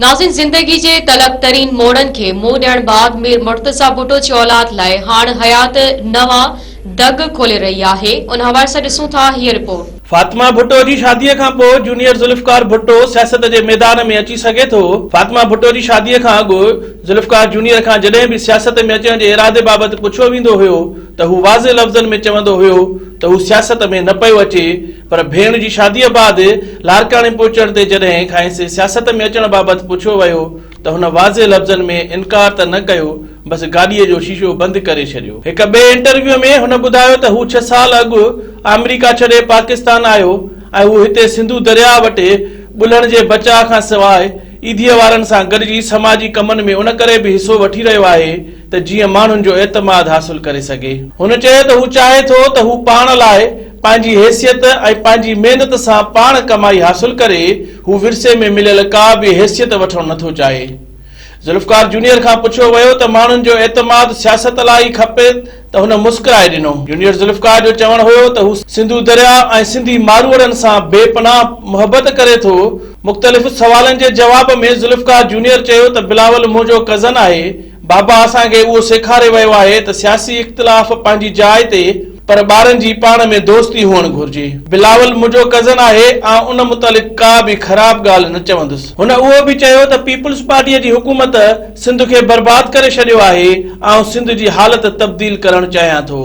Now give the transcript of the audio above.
नाज़रीन, ज़िंदगी जे तलक तरीन मोड़न के मुंह ॾियण बाद मीर मुर्तज़ा भुट्टो जी औलाद लाइ हाणे हयात नवां दग खोले रही आहे। उन हवाले सां ॾिसूं था हीअ रिपोर्ट। फातिमा भुट्टो जी शादीअ खां पोइ जूनियर ज़ुल्फ़िकार भुट्टो सियासत जे मैदान में अची सघे थो। फातिमा भुट्टो जी शादीअ खां अॻु ज़ुल्फ़िकार जूनियर खां जॾहिं बि सियासत में अचण जे इरादे बाबति पुछियो वेंदो हुयो त हू वाज़े लफ़्ज़नि में चवंदो हुयो त हू सियासत में न पियो अचे। पर भेण जी शादीअ बाद लारकाणे पहुचण ते जॾहिं खांसि सियासत में अचण बाबति पुछियो वियो त हुन वाज़े लफ़्ज़नि में इनकार त न कयो, बस गाॾीअ जो शीशो बंदि करे छॾियो। हिक ॿिए इंटरव्यू में हुन ॿुधायो त हू 6 साल अॻु अमेरिका छॾे पाकिस्तान आयो ऐं हू हिते सिंधु दरिया वटि ॿुलण जे बचाव खां सवाइ ईदीअ वारनि सां गॾिजी समाजी कमनि में उन करे बि हिसो वठी रहियो आहे त जीअं माण्हुनि जो एतमाद हासिल करे सघे। हुन चयो त हू चाहे थो त हू पाण लाइ पंहिंजी हैसियत ऐं पंहिंजी महिनत सां पाण कमाई हासिल करे। हू विरसे में मिलियल का बि हैसियत वठणु नथो चाहे। ज़ुल्फ़िकार जूनियर खां पुछियो वियो त माण्हुनि जो एतमाद सियासत लाइ खपे त हुन मुस्कुराए ॾिनो। जूनियर ज़ुल्फ़िकार जो चवणु हुयो त हू सिंधु दरिया ऐं सिंधी मारूअड़नि सां बेपनाह मुहबत करे थो। मुख़्तलिफ़ सवालनि जे जवाब में ज़ुल्फ़िकार जूनियर चयो त बिलावल मुंहिंजो कज़न आहे। बाबा असांखे उहो सेखारे वियो आहे त सियासी इख़्तिलाफ़ पंहिंजी जाइ ते, पर ॿारनि जी पाण में दोस्ती हुअणु घुर्जे। बिलावल मुंहिंजो कज़न आहे ऐं उन मुतालिक़ का बि ख़राब ॻाल्हि न चवंदुसि। हुन उहो बि चयो त पीपल्स पार्टीअ जी हुकूमत सिंध खे बर्बाद करे छॾियो आहे ऐं सिंध जी हालत तब्दील करणु चाहियां थो।